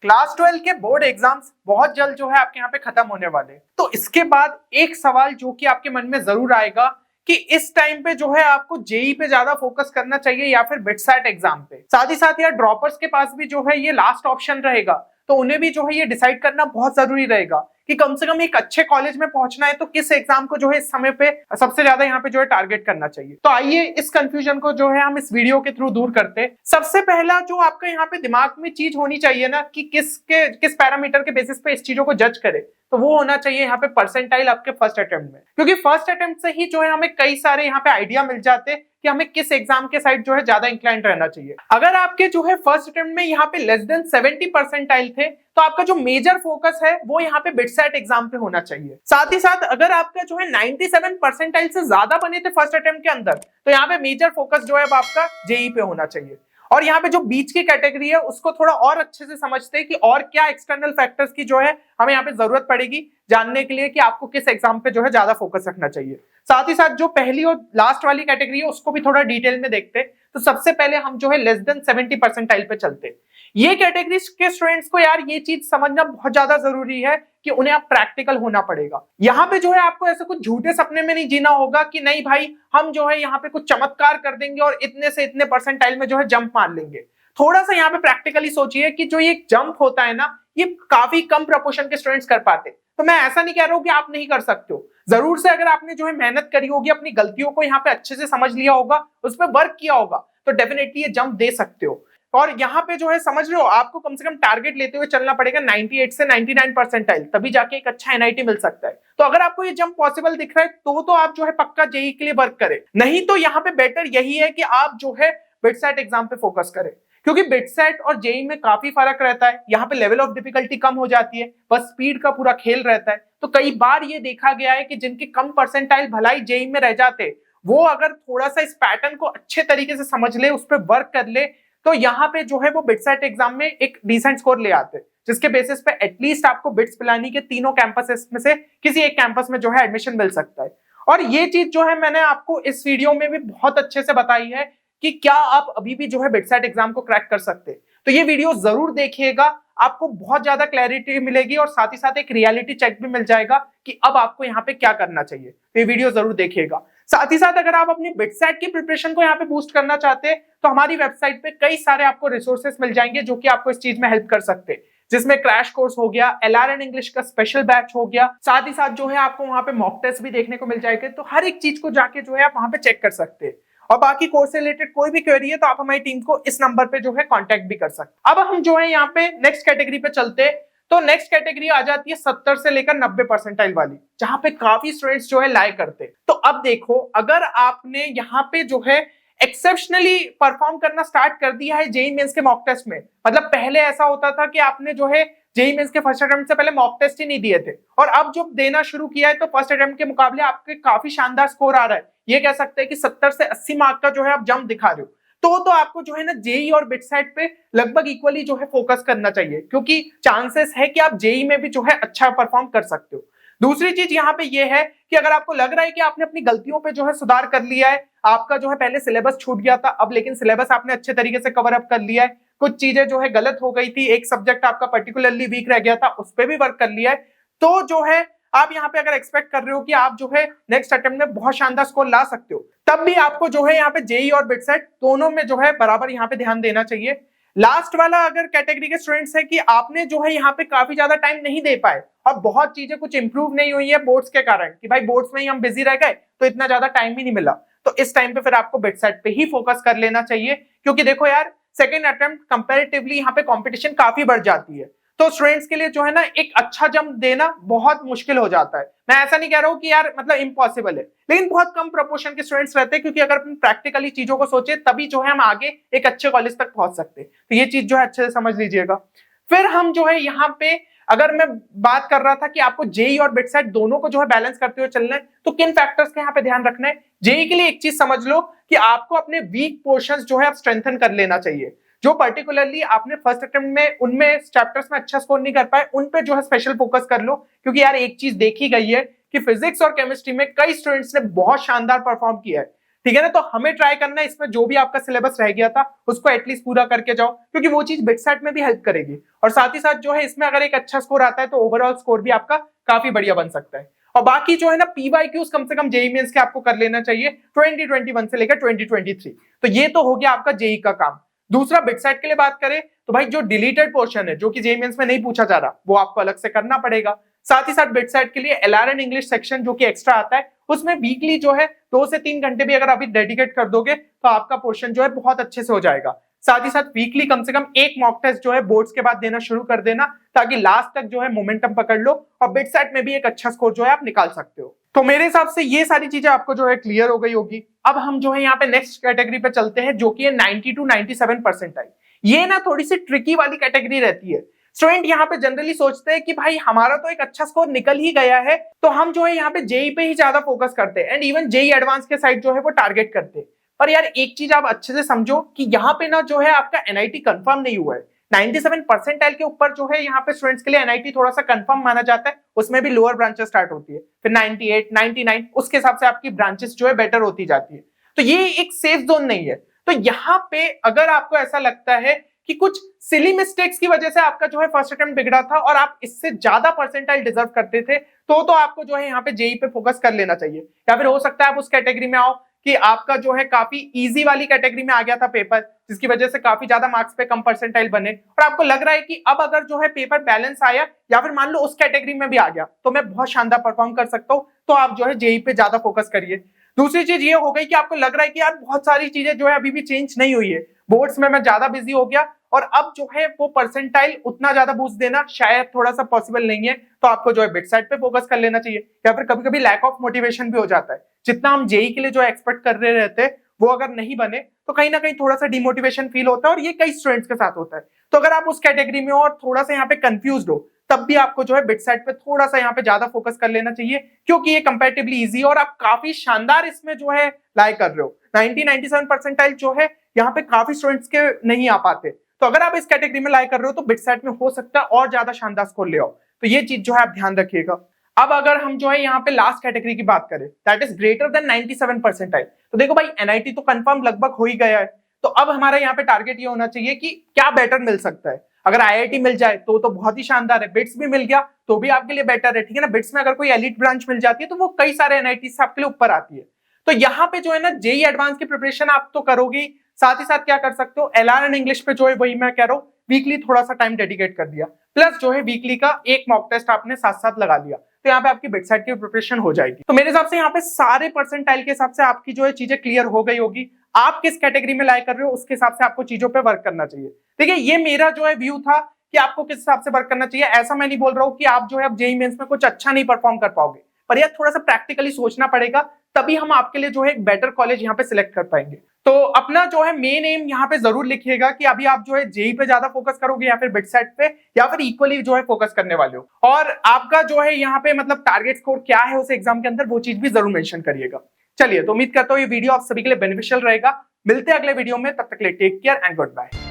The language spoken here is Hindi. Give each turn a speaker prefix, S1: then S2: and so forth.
S1: क्लास 12 के बोर्ड एग्जाम्स बहुत जल्द जो है आपके यहाँ पे खत्म होने वाले हैं। तो इसके बाद एक सवाल जो कि आपके मन में जरूर आएगा कि इस टाइम पे जो है आपको जेई पे ज्यादा फोकस करना चाहिए या फिर बिटसैट एग्जाम पे। साथ ही साथ यार ड्रॉपर्स के पास भी जो है ये लास्ट ऑप्शन रहेगा, तो उन्हें भी जो है ये डिसाइड करना बहुत जरूरी रहेगा कि कम से कम एक अच्छे कॉलेज में पहुंचना है तो किस एग्जाम को जो है इस समय पे सबसे ज्यादा यहाँ पे जो है टारगेट करना चाहिए। तो आइए इस कंफ्यूजन को जो है हम इस वीडियो के थ्रू दूर करते हैं। सबसे पहला जो आपका यहाँ पे दिमाग में चीज होनी चाहिए ना कि किस पैरामीटर के बेसिस पे इस चीजों को जज करे, तो वो होना चाहिए यहाँ पे परसेंटाइल आपके फर्स्ट अटेम्प्ट में, क्योंकि फर्स्ट अटेम्प्ट से ही जो है हमें कई सारे यहाँ पे आइडिया मिल जाते हैं कि हमें किस एग्जाम के साइड जो है ज्यादा इंक्लाइंड रहना चाहिए। अगर आपके जो है फर्स्ट अटेम्प्ट में यहाँ पे लेस देन 70 परसेंटाइल थे तो आपका जो मेजर फोकस है वो यहाँ पे बिटसैट एग्जाम पे होना चाहिए। साथ ही साथ अगर आपका जो है 97 परसेंटाइल से ज्यादा बने थे फर्स्ट अटेम्प्ट के अंदर तो यहाँ पे मेजर फोकस जो है अब आपका जेई पे होना चाहिए। और यहाँ पे जो बीच की कैटेगरी है उसको थोड़ा और अच्छे से समझते हैं कि और क्या एक्सटर्नल फैक्टर्स की जो है हमें यहाँ पे जरूरत पड़ेगी जानने के लिए कि आपको किस एग्जाम पे जो है ज्यादा फोकस रखना चाहिए। साथ ही साथ जो पहली और लास्ट वाली कैटेगरी है उसको भी थोड़ा डिटेल में देखते हैं। तो सबसे पहले हम जो है लेस देन 70 परसेंटाइल पे चलते हैं। ये कैटेगरी के स्टूडेंट्स को यार ये चीज समझना बहुत ज्यादा जरूरी है कि उन्हें अब प्रैक्टिकल होना पड़ेगा। यहाँ पे जो है आपको ऐसे कुछ झूठे सपने में नहीं जीना होगा कि नहीं भाई हम जो है यहाँ पे कुछ चमत्कार कर देंगे और इतने से इतने परसेंटाइल में जो है जंप मार लेंगे। थोड़ा सा यहाँ पे प्रैक्टिकली सोचिए कि जो ये जंप होता है ना ये काफी कम प्रोपोर्शन के स्टूडेंट्स कर पाते। तो मैं ऐसा नहीं कह रहा हूँ कि आप नहीं कर सकते हो, जरूर से अगर आपने जो है मेहनत करी होगी, अपनी गलतियों को यहाँ पे अच्छे से समझ लिया होगा, उस पर वर्क किया होगा तो डेफिनेटली ये जंप दे सकते हो। और यहाँ पे जो है समझ रहे हो आपको कम से कम टारगेट लेते हुए चलना पड़ेगा 98 से 99 परसेंटाइल, तभी जाके एक अच्छा एनआईटी मिल सकता है। तो अगर आपको ये जंप पॉसिबल दिख रहा है तो आप जो है पक्का जेई के लिए वर्क करें, नहीं तो यहाँ पे बेटर यही है कि आप जो है बिटसैट एग्जाम पे फोकस करें, क्योंकि बिटसैट और जेई में काफी फर्क रहता है। यहाँ पे लेवल ऑफ डिफिकल्टी कम हो जाती है, बस स्पीड का पूरा खेल रहता है। तो कई बार ये देखा गया है कि जिनके कम परसेंटाइल भलाई जेई में रह जाते वो अगर थोड़ा सा इस पैटर्न को अच्छे तरीके से समझ ले, उस पर वर्क कर ले तो यहाँ पे जो है वो बिटसैट एग्जाम में एक डिसेंट स्कोर ले आते हैं, जिसके बेसिस पे एटलीस्ट आपको बिट्स पिलानी के तीनों कैंपस में से किसी एक कैंपस में जो है एडमिशन मिल सकता है। और ये चीज जो है मैंने आपको इस वीडियो में भी बहुत अच्छे से बताई है कि क्या आप अभी भी जो है बिटसैट एग्जाम को क्रैक कर सकते हैं। तो ये वीडियो जरूर देखिएगा, आपको बहुत ज्यादा क्लैरिटी मिलेगी और साथ ही साथ एक रियलिटी चेक भी मिल जाएगा कि अब आपको यहाँ पे क्या करना चाहिए। तो ये वीडियो जरूर देखिएगा। साथ ही साथ अगर आप अपनी बिटसैट की प्रिपरेशन को यहाँ पे बूस्ट करना चाहते हैं तो हमारी वेबसाइट पे कई सारे आपको रिसोर्सेस मिल जाएंगे जो कि आपको इस चीज में हेल्प कर सकते हैं, जिसमें क्रैश कोर्स हो गया, LRN इंग्लिश का स्पेशल बैच हो गया, साथ ही साथ जो है आपको वहां पे मॉक टेस्ट भी देखने को मिल जाएगा। तो हर एक चीज को जाके जो है आप वहां पे चेक कर सकते हैं। और बाकी कोर्स से रिलेटेड कोई भी क्वेरी है तो आप हमारी टीम को इस नंबर पे जो है कांटेक्ट भी कर सकते। अब हम जो है यहाँ पे नेक्स्ट कैटेगरी पे चलते हैं। तो नेक्स्ट कैटेगरी आ जाती है 70 से लेकर 90 परसेंटाइल वाली, जहां पे काफी स्टूडेंट्स जो है लाए करते। तो अब देखो अगर आपने यहाँ पे जो है एक्सेप्शनली परफॉर्म करना स्टार्ट कर दिया है जेईई मेंस के मॉक टेस्ट में, मतलब पहले ऐसा होता था कि आपने जो है जेईई मेंस के फर्स्ट अटेम्प्ट से पहले मॉक टेस्ट ही नहीं दिए थे और अब जब देना शुरू किया है तो फर्स्ट अटेम्प्ट के मुकाबले आपके काफी शानदार स्कोर आ रहा है। ये कह सकते हैं कि 70 से 80 मार्क का जो है आप जंप दिखा रहे हो। तो आपको जो है ना जेई और बिटसैट पे लगभग इक्वली जो है फोकस करना चाहिए, क्योंकि चांसेस है कि आप जेई में भी जो है अच्छा परफॉर्म कर सकते हो। दूसरी चीज यहाँ पे ये है कि अगर आपको लग रहा है कि आपने अपनी गलतियों पे जो है सुधार कर लिया है, आपका जो है पहले सिलेबस छूट गया था अब लेकिन सिलेबस आपने अच्छे तरीके से कवर अप कर लिया है, कुछ चीजें जो है गलत हो गई थी, एक सब्जेक्ट आपका पर्टिकुलरली वीक रह गया था उस पर भी वर्क कर लिया है, तो जो है आप यहाँ पे अगर एक्सपेक्ट कर रहे हो कि आप जो है नेक्स्ट अटेम्प्ट में बहुत शानदार स्कोर ला सकते हो, तब भी आपको जो है यहाँ पे जेई और बिटसैट दोनों में जो है बराबर यहाँ पे ध्यान देना चाहिए। लास्ट वाला अगर कैटेगरी के स्टूडेंट्स है कि आपने जो है यहाँ पे काफी ज्यादा टाइम नहीं दे पाए और बहुत चीजें कुछ इंप्रूव नहीं हुई है बोर्ड्स के कारण, कि भाई बोर्ड्स में ही हम बिजी रह गए तो इतना ज्यादा टाइम ही नहीं मिला, तो इस टाइम पे फिर आपको बिटसैट पे ही फोकस कर लेना चाहिए। क्योंकि देखो यार सेकेंड अटेम्प्ट कंपेरेटिवली यहाँ पे कॉम्पिटिशन काफी बढ़ जाती है, तो स्टूडेंट्स के लिए जो है ना एक अच्छा जंप देना बहुत मुश्किल हो जाता है। मैं ऐसा नहीं कह रहा हूँ कि यार मतलब इम्पॉसिबल है, लेकिन बहुत कम प्रोपोर्शन के स्टूडेंट्स रहते हैं, क्योंकि अगर हम प्रैक्टिकली चीजों को सोचे तभी जो है हम आगे एक अच्छे कॉलेज तक पहुंच सकते हैं। तो ये चीज जो है अच्छे से समझ लीजिएगा। फिर हम जो है यहाँ पे अगर मैं बात कर रहा था कि आपको जेई और बिटसैट दोनों को जो है बैलेंस करते हुए चलना है, तो किन फैक्टर्स का यहाँ पे ध्यान रखना है। जेई के लिए एक चीज समझ लो कि आपको अपने वीक पोर्शंस जो है आप स्ट्रेंथन कर लेना चाहिए, जो पर्टिकुलरली आपने फर्स्ट अटेम्प्ट में उनमें चैप्टर्स में अच्छा स्कोर नहीं कर पाए उन पे जो है स्पेशल फोकस कर लो। क्योंकि यार एक चीज देखी गई है कि फिजिक्स और केमिस्ट्री में कई स्टूडेंट्स ने बहुत शानदार परफॉर्म किया है, ठीक है ना। तो हमें ट्राई करना है इसमें जो भी आपका सिलेबस रह गया था उसको एटलीस्ट पूरा करके जाओ, क्योंकि वो चीज बिटसेट में भी हेल्प करेगी। और साथ ही साथ जो है इसमें अगर एक अच्छा स्कोर आता है तो ओवरऑल स्कोर भी आपका काफी बढ़िया बन सकता है। और बाकी जो है ना पीवाईक्यूज कम से कम जेईई मेंस के आपको कर लेना चाहिए 2021 से लेकर 2023। तो ये तो हो गया आपका जेईई का काम। दूसरा बिटसेट के लिए बात करें तो भाई जो डिलीटेड पोर्शन है जो कि जेईई मेंस में नहीं पूछा जा रहा वो आपको अलग से करना पड़ेगा। साथ ही साथ बिटसेट के लिए एलआरएन इंग्लिश सेक्शन जो कि एक्स्ट्रा आता है उसमें वीकली जो है 2 से 3 घंटे भी अगर अभी डेडिकेट कर दोगे तो आपका पोर्शन जो है बहुत अच्छे से हो जाएगा। साथ ही साथ वीकली कम से कम एक मॉक टेस्ट जो है बोर्ड्स के बाद देना शुरू कर देना, ताकि लास्ट तक जो है मोमेंटम पकड़ लो और बिटसेट में भी एक अच्छा स्कोर जो है आप निकाल सकते हो। तो मेरे हिसाब से ये सारी चीजें आपको जो है क्लियर हो गई होगी। अब हम जो है यहाँ पे नेक्स्ट कैटेगरी पे चलते हैं जो कि है 90 to 97 परसेंटाइल। ये ना थोड़ी सी ट्रिकी वाली कैटेगरी रहती है। स्टूडेंट यहाँ पे जनरली सोचते हैं कि भाई हमारा तो एक अच्छा स्कोर निकल ही गया है तो हम जो है यहाँ पे जेई पे ही ज्यादा फोकस करते हैं एंड इवन जेई एडवांस के साइड जो है वो टारगेट करते हैं। पर यार एक चीज आप अच्छे से समझो कि यहाँ पे ना जो है आपका एनआईटी कंफर्म नहीं हुआ है। 97 परसेंटाइल के ऊपर जो है यहाँ पे स्टूडेंट्स के लिए एनआईटी थोड़ा सा कंफर्म माना जाता है, उसमें भी लोअर ब्रांचेस स्टार्ट होती है, फिर 98, 99 उसके हिसाब से आपकी ब्रांचेस जो है बेटर होती जाती है। तो ये एक सेफ जोन नहीं है। तो यहाँ पे अगर आपको ऐसा लगता है कि कुछ सिली मिस्टेक्स की वजह से आपका जो है फर्स्ट अटेम्प्ट बिगड़ा था और आप इससे ज्यादा परसेंटाइल डिजर्व करते थे तो आपको जो है यहाँ पे जेई पे फोकस कर लेना चाहिए। या फिर हो सकता है आप उस कैटेगरी में आओ कि आपका जो है काफी इजी वाली कैटेगरी में आ गया था पेपर, जिसकी वजह से काफी ज्यादा मार्क्स पे कम परसेंटाइल बने और आपको लग रहा है कि अब अगर जो है पेपर बैलेंस आया या फिर मान लो उस कैटेगरी में भी आ गया तो मैं बहुत शानदार परफॉर्म कर सकता हूँ, तो आप जो है जेई पे ज्यादा फोकस करिए। दूसरी चीज ये हो गई कि आपको लग रहा है कि यार बहुत सारी चीजें जो है अभी भी चेंज नहीं हुई है, बोर्ड्स में मैं ज्यादा बिजी हो गया और अब जो है वो परसेंटाइल उतना ज्यादा बूस्ट देना शायद थोड़ा सा पॉसिबल नहीं है, तो आपको जो है बिटसेट पे फोकस कर लेना चाहिए। या फिर कभी कभी लैक ऑफ मोटिवेशन भी हो जाता है, जितना हम जेई के लिए जो एक्सपेक्ट कर रहे रहते हैं वो अगर नहीं बने तो कहीं ना कहीं थोड़ा सा डिमोटिवेशन फील होता है और ये कई स्टूडेंट्स के साथ होता है। तो अगर आप उस कैटेगरी में और थोड़ा सा यहाँ पे कंफ्यूज हो तब भी आपको जो है बिटसेट पे थोड़ा सा यहाँ पे ज्यादा फोकस कर लेना चाहिए, क्योंकि ये कंपैरेटिवली इजी और आप काफी शानदार इसमें जो है लाई कर रहे हो। 90-97 परसेंटाइल जो है यहाँ पे काफी स्टूडेंट्स के नहीं आ पाते, तो अगर आप इस कैटेगरी में लाई कर रहे हो तो बिटसेट में हो सकता है और ज्यादा शानदार स्कोर ले आओ। तो ये चीज जो है आप ध्यान रखिएगा। अब अगर हम जो है यहाँ पे लास्ट कैटेगरी की बात करें that is greater than 97 percentile, तो देखो भाई एनआईटी तो कंफर्म लगभग हो ही गया है, तो अब हमारा यहाँ पे टारगेट ये होना चाहिए कि क्या बेटर मिल सकता है। अगर आईआईटी मिल जाए तो बहुत ही शानदार है, बिट्स भी मिल गया तो भी आपके लिए बेटर है, ठीक है ना। बिट्स में अगर कोई एलिट ब्रांच मिल जाती है तो वो कई सारे एनआईटी से आपके लिए ऊपर आती है। तो यहाँ पे जो है ना जेई एडवांस की प्रिपरेशन आप तो करोगे, साथ ही साथ क्या कर सकते हो एलआरएन इंग्लिश पे जो है वही मैं कह रहा हूँ वीकली थोड़ा सा टाइम डेडिकेट कर दिया, प्लस जो है वीकली का एक मॉक टेस्ट आपने साथ साथ लगा लिया, तो यहाँ पे आपकी बिटसेट की प्रिपरेशन हो जाएगी। तो मेरे हिसाब से यहाँ पे सारे परसेंटाइल के हिसाब से आपकी जो है चीजें क्लियर हो गई होगी। आप किस कैटेगरी में लाई कर रहे हो उसके हिसाब से आपको चीजों पे वर्क करना चाहिए। देखिए ये मेरा जो है व्यू था कि आपको किस हिसाब से वर्क करना चाहिए। ऐसा मैं नहीं बोल रहा हूँ कि आप जो है अब जेईई मेंस में कुछ अच्छा नहीं परफॉर्म कर पाओगे, पर यार थोड़ा सा प्रैक्टिकली सोचना पड़ेगा, तभी हम आपके लिए जो है एक बेटर कॉलेज यहाँ पे सिलेक्ट कर पाएंगे। तो अपना जो है मेन एम यहाँ पे जरूर लिखिएगा कि अभी आप जो है जेईई पे ज्यादा फोकस करोगे या फिर बिटसेट पे, या फिर इक्वली जो है फोकस करने वाले हो, और आपका जो है यहाँ पे मतलब टारगेट स्कोर क्या है उस एग्जाम के अंदर वो चीज भी जरूर मेंशन करिएगा। चलिए तो उम्मीद करता हूँ ये वीडियो आप सभी के लिए बेनिफिशियल रहेगा। मिलते हैं अगले वीडियो में, तब तक के लिए take care and good bye.